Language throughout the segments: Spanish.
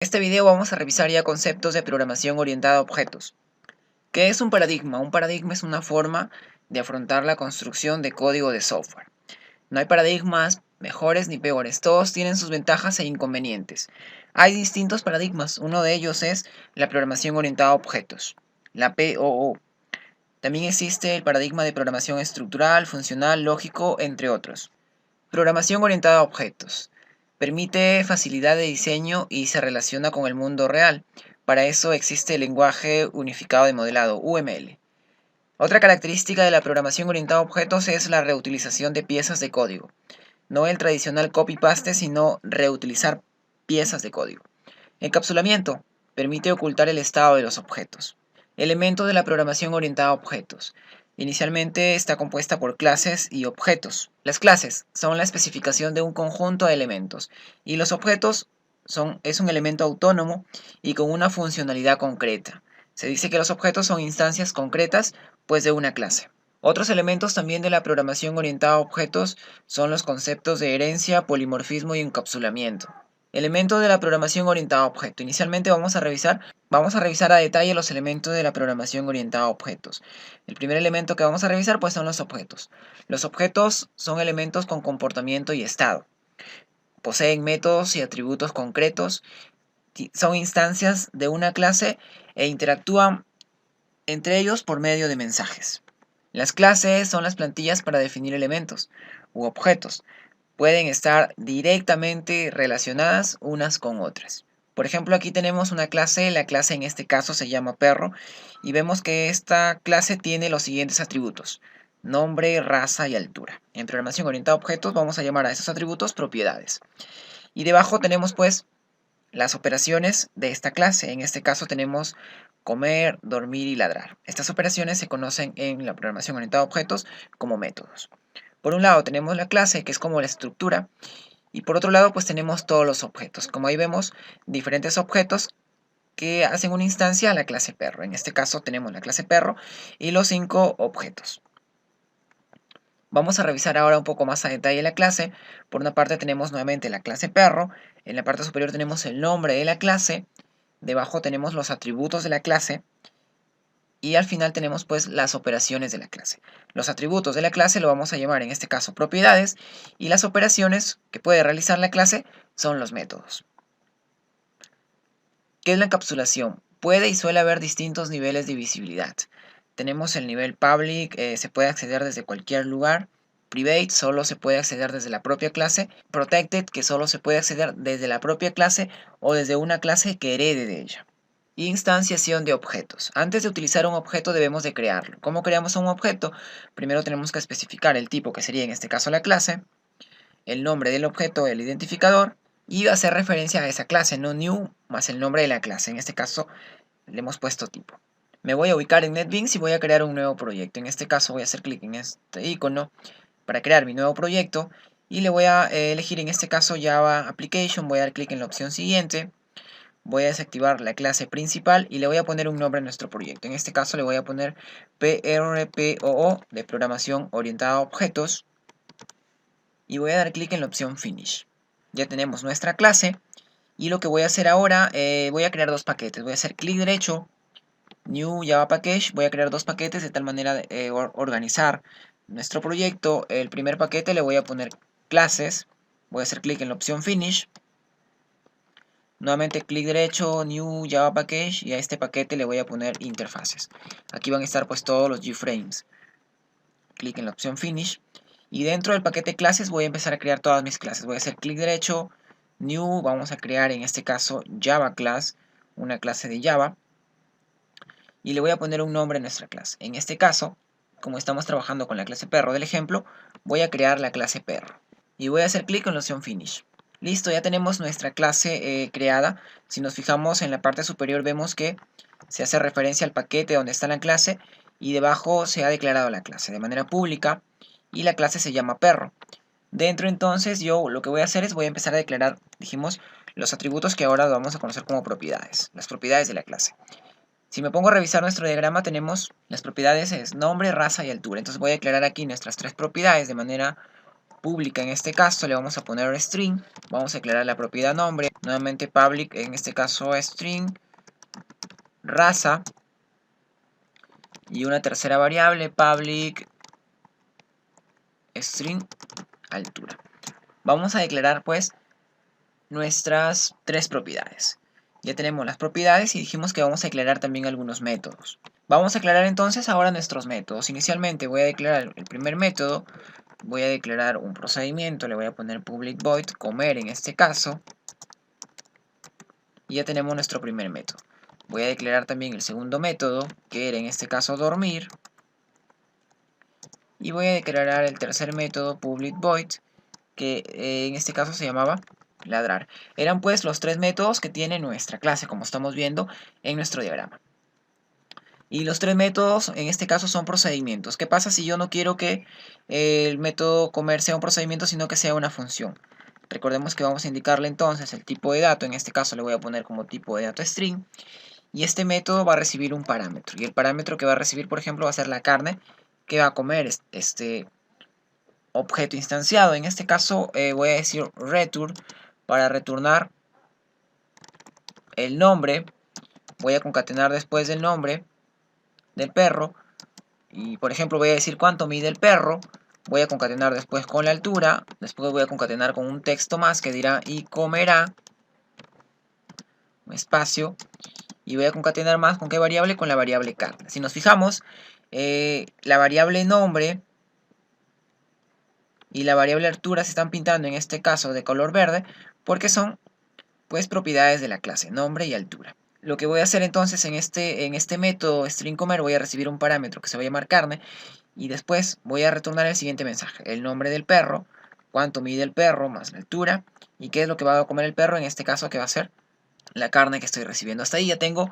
En este video vamos a revisar ya conceptos de programación orientada a objetos. ¿Qué es un paradigma? Un paradigma es una forma de afrontar la construcción de código de software. No hay paradigmas mejores ni peores, todos tienen sus ventajas e inconvenientes. Hay distintos paradigmas, uno de ellos es la programación orientada a objetos, la POO. También existe el paradigma de programación estructural, funcional, lógico, entre otros. Programación orientada a objetos. Permite facilidad de diseño y se relaciona con el mundo real. Para eso existe el lenguaje unificado de modelado, UML. Otra característica de la programación orientada a objetos es la reutilización de piezas de código. No el tradicional copy-paste, sino reutilizar piezas de código. Encapsulamiento. Permite ocultar el estado de los objetos. Elementos de la programación orientada a objetos. Inicialmente está compuesta por clases y objetos. Las clases son la especificación de un conjunto de elementos y los objetos es un elemento autónomo y con una funcionalidad concreta. Se dice que los objetos son instancias concretas pues de una clase. Otros elementos también de la programación orientada a objetos son los conceptos de herencia, polimorfismo y encapsulamiento. Elementos de la programación orientada a objeto. Inicialmente vamos a revisar a detalle los elementos de la programación orientada a objetos. El primer elemento que vamos a revisar pues son los objetos. Los objetos son elementos con comportamiento y estado. Poseen métodos y atributos concretos. Son instancias de una clase e interactúan entre ellos por medio de mensajes. Las clases son las plantillas para definir elementos u objetos. Pueden estar directamente relacionadas unas con otras. Por ejemplo, aquí tenemos una clase, la clase en este caso se llama perro, y vemos que esta clase tiene los siguientes atributos: nombre, raza y altura. En programación orientada a objetos vamos a llamar a esos atributos propiedades. Y debajo tenemos pues las operaciones de esta clase. En este caso tenemos comer, dormir y ladrar. Estas operaciones se conocen en la programación orientada a objetos como métodos. Por un lado tenemos la clase, que es como la estructura, y por otro lado pues tenemos todos los objetos. Como ahí vemos, diferentes objetos que hacen una instancia a la clase perro. En este caso tenemos la clase perro y los 5 objetos. Vamos a revisar ahora un poco más a detalle la clase. Por una parte tenemos nuevamente la clase perro, en la parte superior tenemos el nombre de la clase, debajo tenemos los atributos de la clase, y al final tenemos pues las operaciones de la clase. Los atributos de la clase lo vamos a llamar en este caso propiedades, y las operaciones que puede realizar la clase son los métodos. ¿Qué es la encapsulación? Puede y suele haber distintos niveles de visibilidad. Tenemos el nivel public, se puede acceder desde cualquier lugar. Private, solo se puede acceder desde la propia clase. Protected, que solo se puede acceder desde la propia clase o desde una clase que herede de ella. Instanciación de objetos. Antes de utilizar un objeto debemos de crearlo. ¿Cómo creamos un objeto? Primero tenemos que especificar el tipo, que sería en este caso la clase, el nombre del objeto, el identificador, y hacer referencia a esa clase, no new más el nombre de la clase. En este caso le hemos puesto tipo. Me voy a ubicar en NetBeans y voy a crear un nuevo proyecto. En este caso voy a hacer clic en este icono para crear mi nuevo proyecto y le voy a elegir en este caso Java Application. Voy a dar clic en la opción siguiente. Voy a desactivar la clase principal y le voy a poner un nombre a nuestro proyecto. En este caso le voy a poner PRPOO, de programación orientada a objetos, y voy a dar clic en la opción Finish. Ya tenemos nuestra clase y lo que voy a hacer ahora, voy a crear dos paquetes. Voy a hacer clic derecho, New Java Package, voy a crear dos paquetes de tal manera de organizar nuestro proyecto. El primer paquete le voy a poner clases, voy a hacer clic en la opción Finish. Nuevamente clic derecho, New Java Package, y a este paquete le voy a poner interfaces. Aquí van a estar pues todos los JFrames. Clic en la opción Finish. Y dentro del paquete clases voy a empezar a crear todas mis clases. Voy a hacer clic derecho, New, vamos a crear en este caso Java Class, una clase de Java. Y le voy a poner un nombre a nuestra clase. En este caso, como estamos trabajando con la clase perro del ejemplo, voy a crear la clase perro. Y voy a hacer clic en la opción Finish. Listo, ya tenemos nuestra clase creada. Si nos fijamos en la parte superior vemos que se hace referencia al paquete donde está la clase y debajo se ha declarado la clase de manera pública y la clase se llama perro. Dentro entonces yo lo que voy a hacer es voy a empezar a declarar, dijimos, los atributos que ahora vamos a conocer como propiedades, las propiedades de la clase. Si me pongo a revisar nuestro diagrama tenemos las propiedades es nombre, raza y altura. Entonces voy a declarar aquí nuestras tres propiedades de manera pública en este caso le vamos a poner string, vamos a declarar la propiedad nombre, nuevamente public, en este caso string, raza, y una tercera variable, public string altura. Vamos a declarar pues nuestras tres propiedades. Ya tenemos las propiedades y dijimos que vamos a declarar también algunos métodos. Vamos a declarar entonces ahora nuestros métodos. Inicialmente voy a declarar el primer método, voy a declarar un procedimiento, le voy a poner public void, comer en este caso, y ya tenemos nuestro primer método. Voy a declarar también el segundo método, que era en este caso dormir, y voy a declarar el tercer método public void, que en este caso se llamaba ladrar. Eran pues los tres métodos que tiene nuestra clase, como estamos viendo en nuestro diagrama. Y los tres métodos en este caso son procedimientos. ¿Qué pasa si yo no quiero que el método comer sea un procedimiento, sino que sea una función? Recordemos que vamos a indicarle entonces el tipo de dato. En este caso le voy a poner como tipo de dato string. Y este método va a recibir un parámetro. Y el parámetro que va a recibir, por ejemplo, va a ser la carne que va a comer este objeto instanciado. En este caso voy a decir return para retornar el nombre. Voy a concatenar después del nombre del perro. Y por ejemplo voy a decir cuánto mide el perro. Voy a concatenar después con la altura. Después voy a concatenar con un texto más que dirá y comerá. Un espacio. Y voy a concatenar más con qué variable, con la variable carne. Si nos fijamos, la variable nombre y la variable altura se están pintando en este caso de color verde porque son pues propiedades de la clase, nombre y altura. Lo que voy a hacer entonces en este método string comer, voy a recibir un parámetro que se va a llamar carne y después voy a retornar el siguiente mensaje, el nombre del perro, cuánto mide el perro más la altura y qué es lo que va a comer el perro, en este caso que va a ser la carne que estoy recibiendo. Hasta ahí ya tengo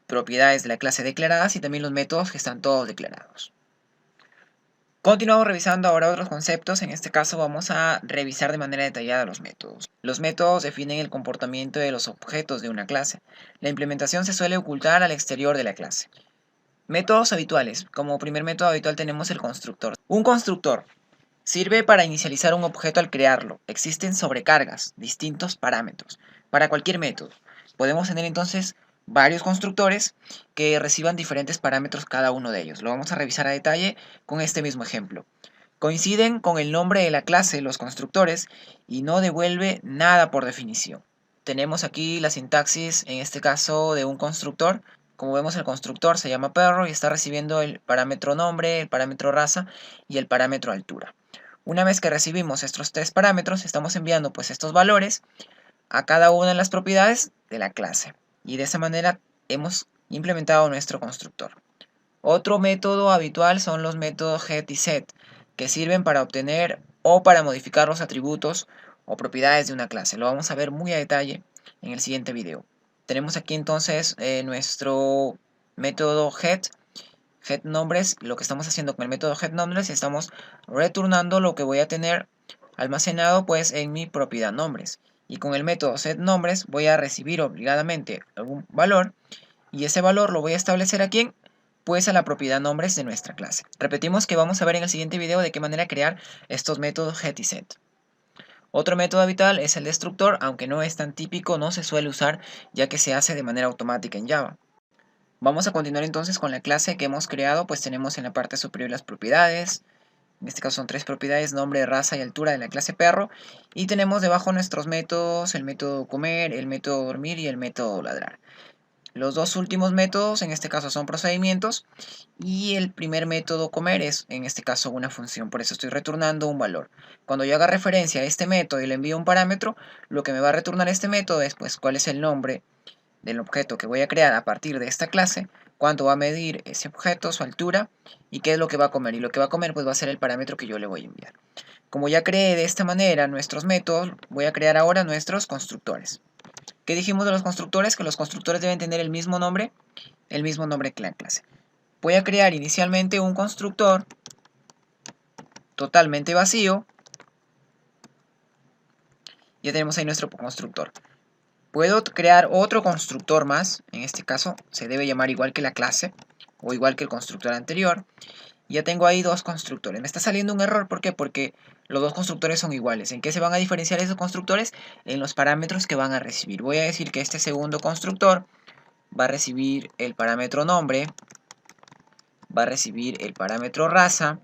propiedades de la clase declaradas y también los métodos que están todos declarados. Continuamos revisando ahora otros conceptos. En este caso vamos a revisar de manera detallada los métodos. Los métodos definen el comportamiento de los objetos de una clase. La implementación se suele ocultar al exterior de la clase. Métodos habituales. Como primer método habitual tenemos el constructor. Un constructor sirve para inicializar un objeto al crearlo. Existen sobrecargas, distintos parámetros, para cualquier método. Podemos tener entonces varios constructores que reciban diferentes parámetros cada uno de ellos. Lo vamos a revisar a detalle con este mismo ejemplo. Coinciden con el nombre de la clase los constructores y no devuelve nada por definición. Tenemos aquí la sintaxis, en este caso, de un constructor. Como vemos, el constructor se llama perro y está recibiendo el parámetro nombre, el parámetro raza y el parámetro altura. Una vez que recibimos estos tres parámetros, estamos enviando pues estos valores a cada una de las propiedades de la clase. Y de esa manera hemos implementado nuestro constructor. Otro método habitual son los métodos get y set, que sirven para obtener o para modificar los atributos o propiedades de una clase. Lo vamos a ver muy a detalle en el siguiente video. Tenemos aquí entonces nuestro método get nombres. Lo que estamos haciendo con el método get nombres, estamos retornando lo que voy a tener almacenado pues en mi propiedad nombres. Y con el método set nombres voy a recibir obligadamente algún valor y ese valor lo voy a establecer aquí pues a la propiedad nombres de nuestra clase. Repetimos que vamos a ver en el siguiente video de qué manera crear estos métodos get y set. Otro método habitual es el destructor, aunque no es tan típico, no se suele usar ya que se hace de manera automática en Java. Vamos a continuar entonces con la clase que hemos creado, pues tenemos en la parte superior las propiedades. En este caso son tres propiedades, nombre, raza y altura de la clase perro. Y tenemos debajo nuestros métodos, el método comer, el método dormir y el método ladrar. Los dos últimos métodos en este caso son procedimientos y el primer método comer es en este caso una función, por eso estoy retornando un valor. Cuando yo haga referencia a este método y le envío un parámetro, lo que me va a retornar este método es pues cuál es el nombre del objeto que voy a crear a partir de esta clase, cuánto va a medir ese objeto, su altura y qué es lo que va a comer. Y lo que va a comer pues va a ser el parámetro que yo le voy a enviar. Como ya creé de esta manera nuestros métodos, voy a crear ahora nuestros constructores. ¿Qué dijimos de los constructores? Que los constructores deben tener el mismo nombre que la clase. Voy a crear inicialmente un constructor totalmente vacío. Ya tenemos ahí nuestro constructor. Puedo crear otro constructor más, en este caso se debe llamar igual que la clase o igual que el constructor anterior. Ya tengo ahí dos constructores. Me está saliendo un error, ¿por qué? Porque los dos constructores son iguales. ¿En qué se van a diferenciar esos constructores? En los parámetros que van a recibir. Voy a decir que este segundo constructor va a recibir el parámetro nombre, va a recibir el parámetro raza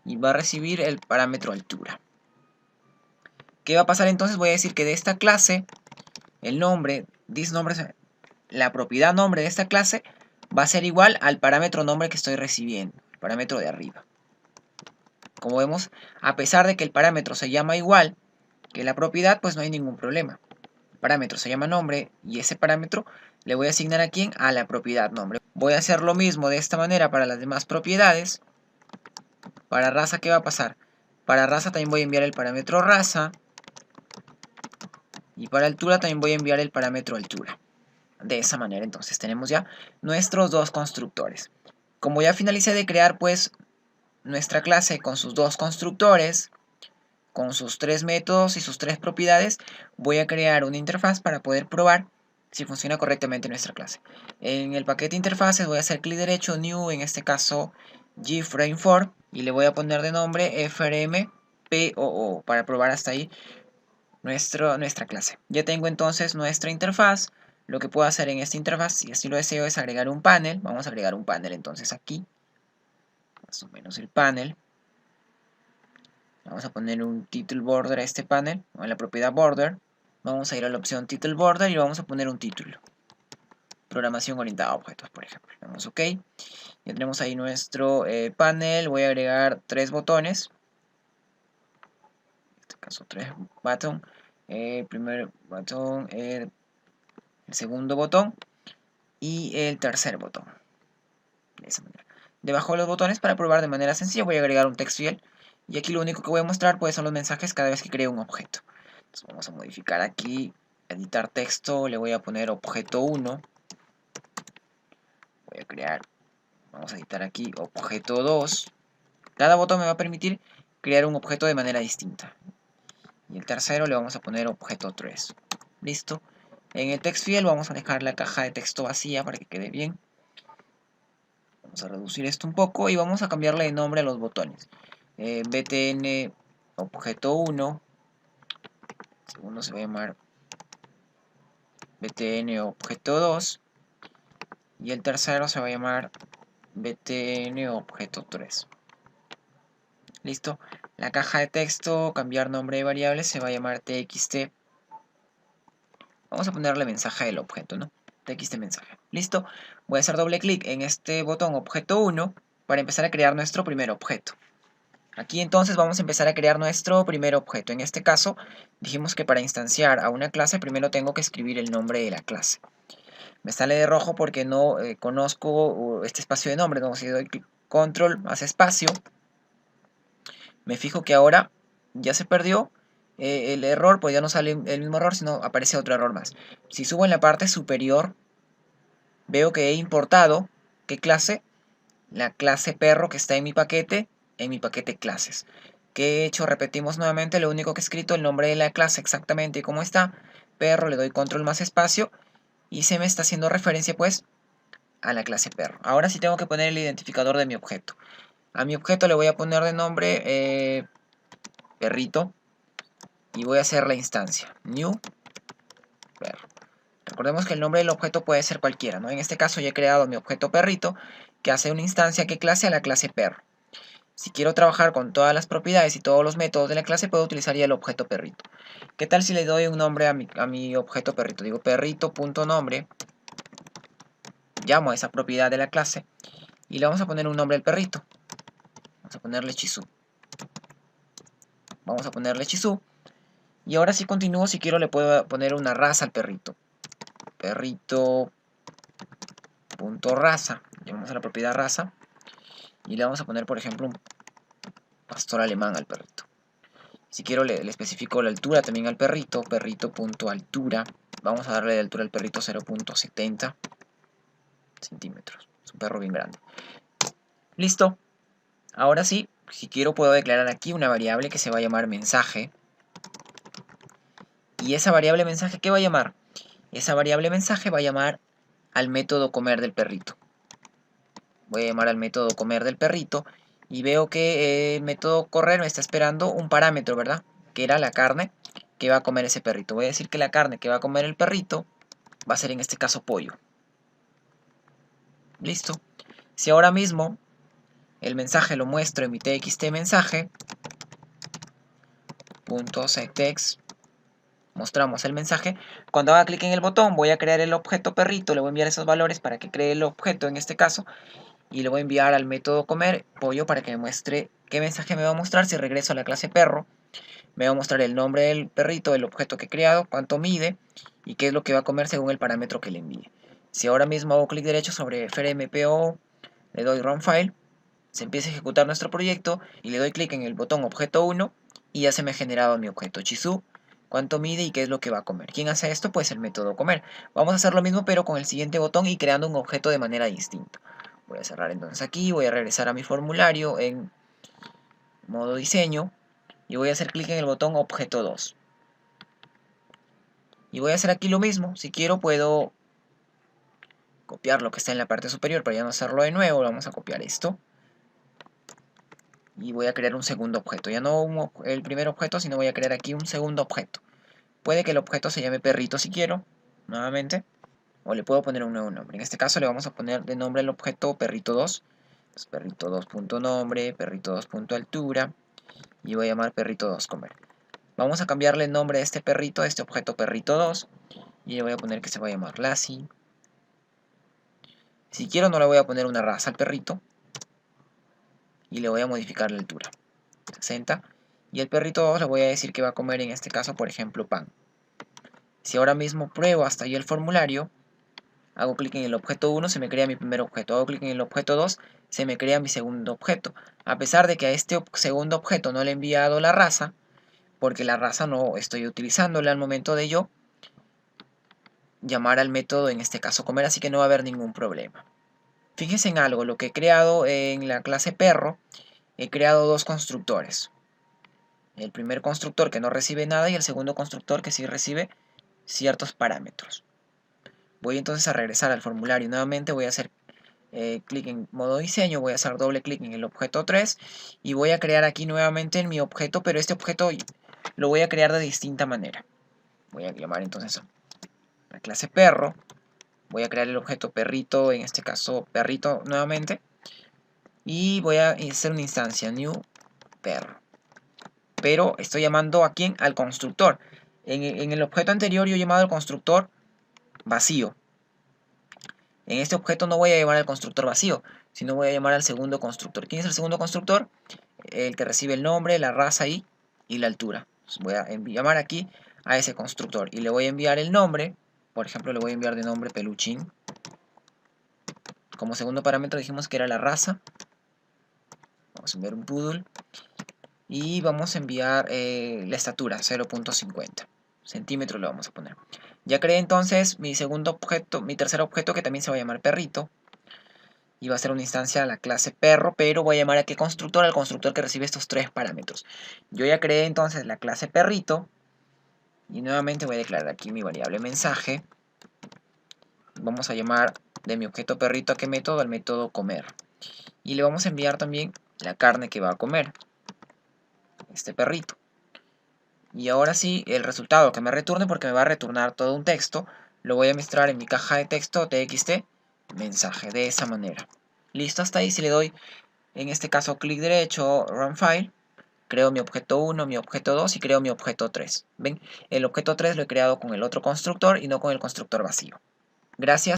y va a recibir el parámetro altura. ¿Qué va a pasar entonces? Voy a decir que de esta clase, el nombre, la propiedad nombre de esta clase va a ser igual al parámetro nombre que estoy recibiendo, el parámetro de arriba. Como vemos, a pesar de que el parámetro se llama igual que la propiedad, pues no hay ningún problema. El parámetro se llama nombre y ese parámetro le voy a asignar a quién, a la propiedad nombre. Voy a hacer lo mismo de esta manera para las demás propiedades. Para raza, ¿qué va a pasar? Para raza también voy a enviar el parámetro raza. Y para altura también voy a enviar el parámetro altura. De esa manera entonces tenemos ya nuestros dos constructores. Como ya finalicé de crear pues nuestra clase con sus dos constructores, con sus tres métodos y sus tres propiedades, voy a crear una interfaz para poder probar si funciona correctamente nuestra clase. En el paquete interfaces voy a hacer clic derecho, New, en este caso GFrame4, y le voy a poner de nombre FRMPOO para probar hasta ahí nuestra clase. Ya tengo entonces nuestra interfaz. Lo que puedo hacer en esta interfaz, si así lo deseo, es agregar un panel. Vamos a agregar un panel entonces aquí, más o menos el panel. Vamos a poner un title border a este panel, o en la propiedad border. Vamos a ir a la opción title border y vamos a poner un título. Programación orientada a objetos, por ejemplo. Damos OK. Ya tenemos ahí nuestro panel. Voy a agregar tres botones. En este caso, tres botones. El primer botón, el segundo botón y el tercer botón. De esa manera. Debajo de los botones, para probar de manera sencilla, voy a agregar un text field. Y aquí lo único que voy a mostrar pues, son los mensajes cada vez que creo un objeto. Entonces vamos a modificar aquí, editar texto, le voy a poner objeto 1. Voy a crear, vamos a editar aquí objeto 2. Cada botón me va a permitir crear un objeto de manera distinta. Y el tercero le vamos a poner objeto 3. Listo. En el text field vamos a dejar la caja de texto vacía para que quede bien. Vamos a reducir esto un poco y vamos a cambiarle de nombre a los botones. btn objeto 1. El segundo se va a llamar btn objeto 2. Y el tercero se va a llamar btn objeto 3. Listo. La caja de texto, cambiar nombre de variable, se va a llamar txt. Vamos a ponerle mensaje del objeto, ¿no? Txt mensaje. Listo. Voy a hacer doble clic en este botón objeto 1 para empezar a crear nuestro primer objeto. Aquí entonces vamos a empezar a crear nuestro primer objeto. En este caso, dijimos que para instanciar a una clase primero tengo que escribir el nombre de la clase. Me sale de rojo porque no conozco este espacio de nombre. Entonces, si doy control más espacio, me fijo que ahora ya se perdió el error, pues ya no sale el mismo error, sino aparece otro error más. Si subo en la parte superior, veo que he importado, ¿qué clase? La clase perro que está en mi paquete clases. ¿Qué he hecho? Repetimos nuevamente, lo único que he escrito, el nombre de la clase exactamente y cómo está. Perro, le doy control más espacio y se me está haciendo referencia pues a la clase perro. Ahora sí tengo que poner el identificador de mi objeto. A mi objeto le voy a poner de nombre perrito y voy a hacer la instancia new perro. Recordemos que el nombre del objeto puede ser cualquiera, ¿no? En este caso ya he creado mi objeto perrito que hace una instancia que clase a la clase perro. Si quiero trabajar con todas las propiedades y todos los métodos de la clase, puedo utilizar ya el objeto perrito. ¿Qué tal si le doy un nombre a mi objeto perrito? Digo perrito.nombre, llamo a esa propiedad de la clase y le vamos a poner un nombre al perrito. Vamos a ponerle Chisu. Vamos a ponerle Chisu. Y ahora si continúo, si quiero le puedo poner una raza al perrito. Perrito.raza. Llamamos a la propiedad raza. Y le vamos a poner, por ejemplo, un pastor alemán al perrito. Si quiero le especifico la altura también al perrito. Perrito.altura. Vamos a darle de altura al perrito 0.70 centímetros. Es un perro bien grande. Listo. Ahora sí, si quiero puedo declarar aquí una variable que se va a llamar mensaje. Y esa variable mensaje, ¿qué va a llamar? Esa variable mensaje va a llamar al método comer del perrito. Voy a llamar al método comer del perrito y veo que el método correr me está esperando un parámetro, ¿verdad? Que era la carne que va a comer ese perrito. Voy a decir que la carne que va a comer el perrito va a ser en este caso pollo. Listo. Si ahora mismo el mensaje lo muestro en mi txt mensaje, .setText, mostramos el mensaje. Cuando haga clic en el botón voy a crear el objeto perrito, le voy a enviar esos valores para que cree el objeto en este caso y le voy a enviar al método comer pollo para que me muestre qué mensaje me va a mostrar. Si regreso a la clase perro, me va a mostrar el nombre del perrito, el objeto que he creado, cuánto mide y qué es lo que va a comer según el parámetro que le envíe. Si ahora mismo hago clic derecho sobre FRMPO, le doy Run File, se empieza a ejecutar nuestro proyecto y le doy clic en el botón objeto 1 y ya se me ha generado mi objeto Chisu, cuánto mide y qué es lo que va a comer. ¿Quién hace esto? Pues el método comer. Vamos a hacer lo mismo pero con el siguiente botón y creando un objeto de manera distinta. Voy a cerrar entonces aquí, voy a regresar a mi formulario en modo diseño y voy a hacer clic en el botón objeto 2. Y voy a hacer aquí lo mismo. Si quiero puedo copiar lo que está en la parte superior para ya no hacerlo de nuevo. Vamos a copiar esto. Y voy a crear un segundo objeto. Ya no el primer objeto, sino voy a crear aquí un segundo objeto. Puede que el objeto se llame perrito si quiero, nuevamente. O le puedo poner un nuevo nombre. En este caso le vamos a poner de nombre al objeto perrito2. Entonces, perrito2.nombre, perrito2.altura. Y voy a llamar perrito2 comer. Vamos a cambiarle el nombre de este perrito, a este objeto perrito2. Y le voy a poner que se va a llamar Lassie. Si quiero no le voy a poner una raza al perrito. Y le voy a modificar la altura. 60. Y el perrito 2 le voy a decir que va a comer en este caso, por ejemplo, pan. Si ahora mismo pruebo hasta ahí el formulario, hago clic en el objeto 1, se me crea mi primer objeto. Hago clic en el objeto 2, se me crea mi segundo objeto. A pesar de que a este segundo objeto no le he enviado la raza, porque la raza no estoy utilizándola al momento de yo llamar al método, en este caso comer, así que no va a haber ningún problema. Fíjense en algo, lo que he creado en la clase perro, he creado dos constructores. El primer constructor que no recibe nada y el segundo constructor que sí recibe ciertos parámetros. Voy entonces a regresar al formulario nuevamente, voy a hacer clic en modo diseño, voy a hacer doble clic en el objeto 3 y voy a crear aquí nuevamente en mi objeto, pero este objeto lo voy a crear de distinta manera. Voy a llamar entonces a la clase perro, voy a crear el objeto perrito, en este caso perrito nuevamente, y voy a hacer una instancia new perro. Pero estoy llamando a ¿quién? Al constructor. En el objeto anterior yo he llamado al constructor vacío. En este objeto no voy a llamar al constructor vacío, sino voy a llamar al segundo constructor. ¿Quién es el segundo constructor? El que recibe el nombre, la raza y la altura. Entonces voy a llamar aquí a ese constructor y le voy a enviar el nombre. Por ejemplo, le voy a enviar de nombre peluchín. Como segundo parámetro dijimos que era la raza. Vamos a enviar un poodle. Y vamos a enviar la estatura, 0.50 centímetros le vamos a poner. Ya creé entonces mi segundo objeto, mi tercer objeto que también se va a llamar perrito. Y va a ser una instancia a la clase perro, pero voy a llamar a qué constructor, al constructor que recibe estos tres parámetros. Yo ya creé entonces la clase perrito. Y nuevamente voy a declarar aquí mi variable mensaje. Vamos a llamar de mi objeto perrito a qué método, al método comer. Y le vamos a enviar también la carne que va a comer este perrito. Y ahora sí, el resultado que me retorne, porque me va a retornar todo un texto, lo voy a mostrar en mi caja de texto txt mensaje, de esa manera. Listo, hasta ahí. Si le doy, en este caso, clic derecho, Run File, creo mi objeto 1, mi objeto 2 y creo mi objeto 3. ¿Ven? El objeto 3 lo he creado con el otro constructor y no con el constructor vacío. Gracias.